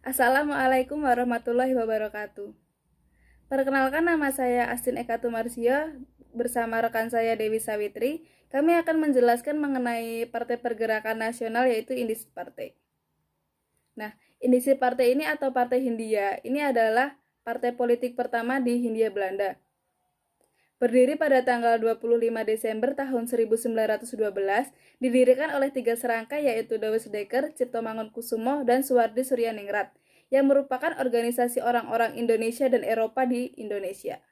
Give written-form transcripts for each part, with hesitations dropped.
Assalamualaikum warahmatullahi wabarakatuh. Perkenalkan, nama saya Astin Eka Tumarsio. Bersama rekan saya Dewi Sawitri, kami akan menjelaskan mengenai Partai Pergerakan Nasional, yaitu Indisi Partai. Nah, Indisi Partai ini atau Partai Hindia ini adalah partai politik pertama di Hindia Belanda. Berdiri pada tanggal 25 Desember tahun 1912, didirikan oleh 3 serangkai, yaitu Dawes Dekker, Cipto Mangunkusumo, dan Suwardi Suryaningrat, yang merupakan organisasi orang-orang Indonesia dan Eropa di Indonesia.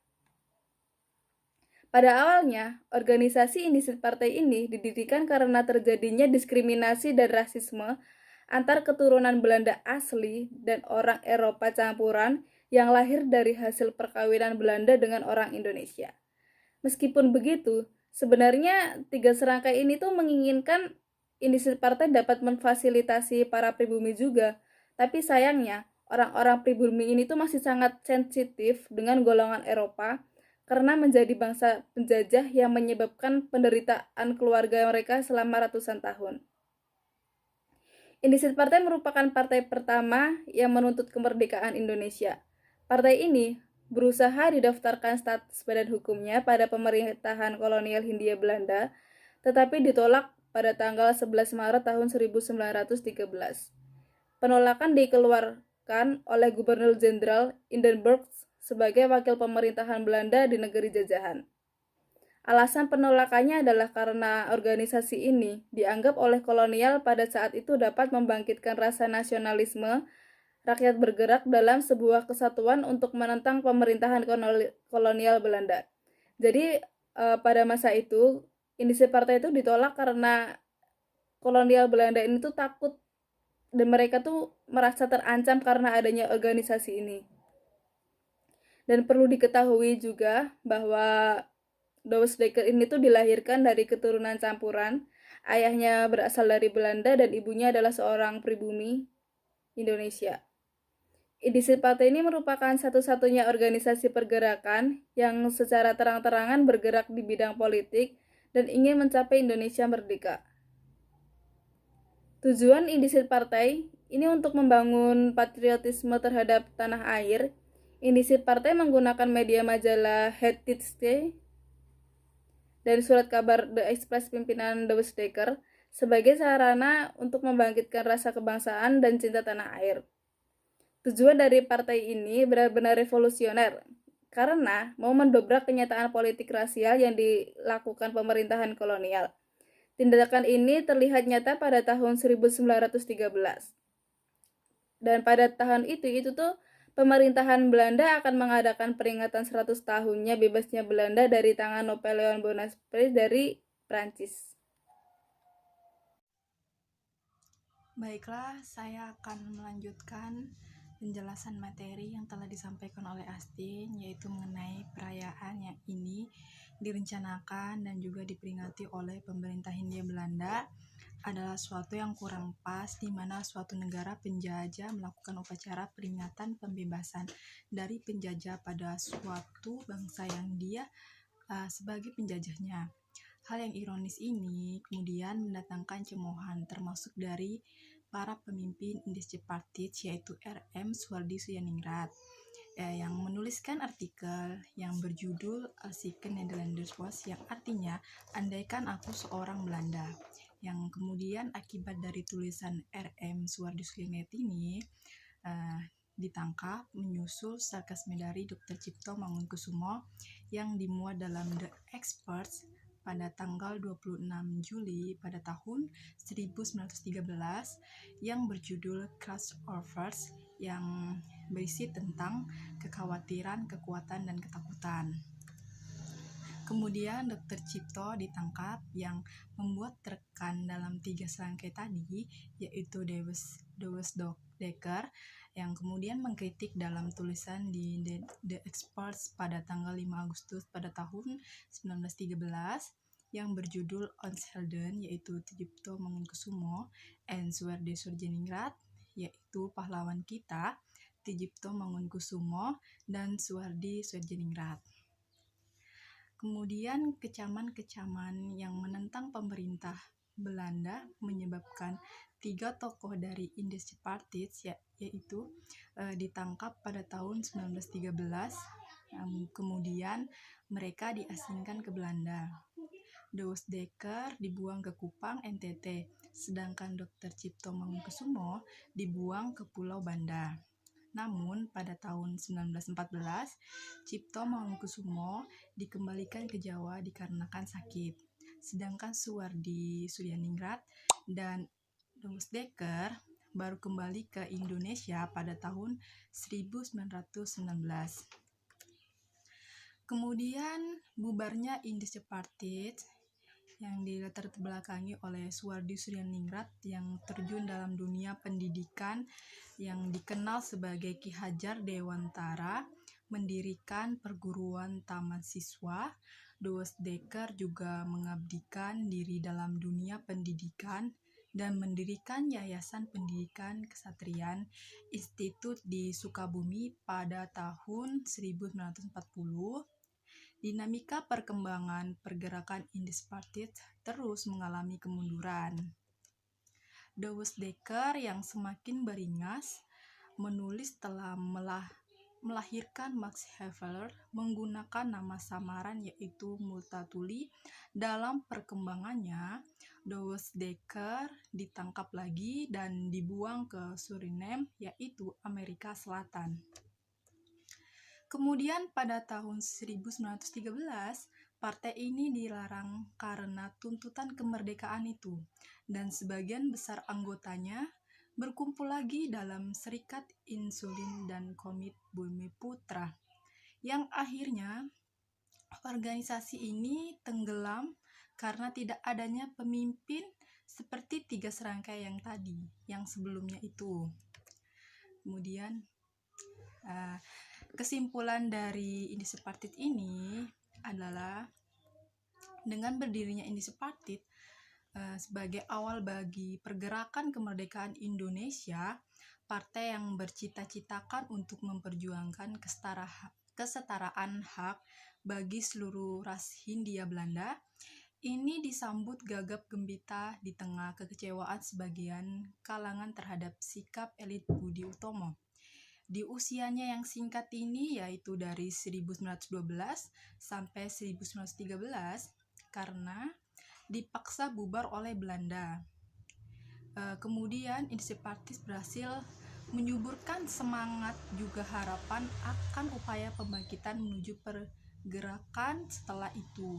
Pada awalnya, organisasi Indisi Partai ini didirikan karena terjadinya diskriminasi dan rasisme antar keturunan Belanda asli dan orang Eropa campuran yang lahir dari hasil perkawinan Belanda dengan orang Indonesia. Meskipun begitu, sebenarnya 3 serangkai ini tuh menginginkan Indisi Partai dapat memfasilitasi para pribumi juga. Tapi sayangnya, orang-orang pribumi ini tuh masih sangat sensitif dengan golongan Eropa karena menjadi bangsa penjajah yang menyebabkan penderitaan keluarga mereka selama ratusan tahun. Indisi Partai merupakan partai pertama yang menuntut kemerdekaan Indonesia. Partai ini berusaha didaftarkan status badan hukumnya pada pemerintahan kolonial Hindia Belanda, tetapi ditolak pada tanggal 11 Maret tahun 1913. Penolakan dikeluarkan oleh Gubernur Jenderal Hindenburg sebagai wakil pemerintahan Belanda di negeri jajahan. Alasan penolakannya adalah karena organisasi ini dianggap oleh kolonial pada saat itu dapat membangkitkan rasa nasionalisme rakyat bergerak dalam sebuah kesatuan untuk menentang pemerintahan kolonial Belanda. Jadi pada masa itu Indisi Partai itu ditolak karena kolonial Belanda ini tuh takut dan mereka tuh merasa terancam karena adanya organisasi ini. Dan perlu diketahui juga bahwa Douwe Dekker ini tuh dilahirkan dari keturunan campuran. Ayahnya berasal dari Belanda dan ibunya adalah seorang pribumi Indonesia. Indisi Partai ini merupakan satu-satunya organisasi pergerakan yang secara terang-terangan bergerak di bidang politik dan ingin mencapai Indonesia merdeka. Tujuan Indisi Partai ini untuk membangun patriotisme terhadap tanah air. Indisi Partai menggunakan media majalah Heritage dan surat kabar The Express pimpinan Douwe Dekker sebagai sarana untuk membangkitkan rasa kebangsaan dan cinta tanah air. Tujuan dari partai ini benar-benar revolusioner karena mau mendobrak kenyataan politik rasial yang dilakukan pemerintahan kolonial. Tindakan ini terlihat nyata pada tahun 1913. Dan pada tahun itu tuh pemerintahan Belanda akan mengadakan peringatan 100 tahunnya bebasnya Belanda dari tangan Napoleon Bonaparte dari Prancis. Baiklah, saya akan melanjutkan penjelasan materi yang telah disampaikan oleh Astin, yaitu mengenai perayaan yang ini direncanakan dan juga diperingati oleh pemerintah Hindia Belanda adalah suatu yang kurang pas, di mana suatu negara penjajah melakukan upacara peringatan pembebasan dari penjajah pada suatu bangsa yang dia sebagai penjajahnya. Hal yang ironis ini kemudian mendatangkan cemoohan termasuk dari para pemimpin Indische Partij, yaitu R.M. Suwardi Suryaningrat yang menuliskan artikel yang berjudul Als ik een Nederlander was, yang artinya andaikan aku seorang Belanda, yang kemudian akibat dari tulisan R.M. Suwardi Suryaningrat ini ditangkap menyusul sarkasme dari Dr. Cipto Mangunkusumo yang dimuat dalam The Experts pada tanggal 26 Juli pada tahun 1913 yang berjudul Crossovers, yang berisi tentang kekhawatiran, kekuatan, dan ketakutan. Kemudian Dr. Cipto ditangkap yang membuat terkan dalam 3 serangkai tadi, yaitu Douwe Dekker, yang kemudian mengkritik dalam tulisan di The Experts pada tanggal 5 Agustus pada tahun 1913 yang berjudul Ons Helden, yaitu Cipto Mangunkusumo, and Suwardi Suryaningrat, yaitu pahlawan kita, Cipto Mangunkusumo dan Suwardi Suryaningrat. Kemudian kecaman-kecaman yang menentang pemerintah Belanda menyebabkan 3 tokoh dari Indische-Partij yaitu ditangkap pada tahun 1913. Kemudian mereka diasingkan ke Belanda. De Dekker dibuang ke Kupang, NTT, sedangkan Dr. Cipto Mangunkusumo dibuang ke Pulau Banda. Namun pada tahun 1914, Cipto Mangunkusumo dikembalikan ke Jawa dikarenakan sakit. Sedangkan Suwardi Suryadiningrat dan De Dekker baru kembali ke Indonesia pada tahun 1919. Kemudian bubarnya Indische-Partij yang dilatar belakangi oleh Suwardi Suryadiningrat yang terjun dalam dunia pendidikan yang dikenal sebagai Ki Hajar Dewantara, mendirikan perguruan taman siswa. De Dekker juga mengabdikan diri dalam dunia pendidikan dan mendirikan Yayasan Pendidikan Kesatrian Institut di Sukabumi pada tahun 1940. Dinamika perkembangan pergerakan Indische-Partij terus mengalami kemunduran. De Dekker yang semakin beringas menulis telah melahirkan Max Havelaar menggunakan nama samaran yaitu Multatuli. Dalam perkembangannya, De Dekker ditangkap lagi dan dibuang ke Suriname yaitu Amerika Selatan. Kemudian pada tahun 1913, partai ini dilarang karena tuntutan kemerdekaan itu, dan sebagian besar anggotanya berkumpul lagi dalam Serikat Insulin dan Komit Bumiputra, yang akhirnya organisasi ini tenggelam karena tidak adanya pemimpin seperti 3 serangkai yang tadi, yang sebelumnya itu. Kemudian kesimpulan dari Indische-Partij ini adalah dengan berdirinya Indische-Partij sebagai awal bagi pergerakan kemerdekaan Indonesia, partai yang bercita-citakan untuk memperjuangkan kesetaraan hak bagi seluruh ras Hindia Belanda, ini disambut gagap gembita di tengah kekecewaan sebagian kalangan terhadap sikap elit Budi Utomo. Di usianya yang singkat ini, yaitu dari 1912 sampai 1913, karena dipaksa bubar oleh Belanda. Kemudian Indische-Partij berhasil menyuburkan semangat juga harapan akan upaya pembangkitan menuju pergerakan setelah itu.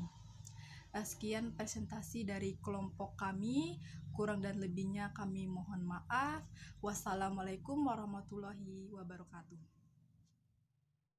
Sekian presentasi dari kelompok kami, kurang dan lebihnya kami mohon maaf. Wassalamualaikum warahmatullahi wabarakatuh.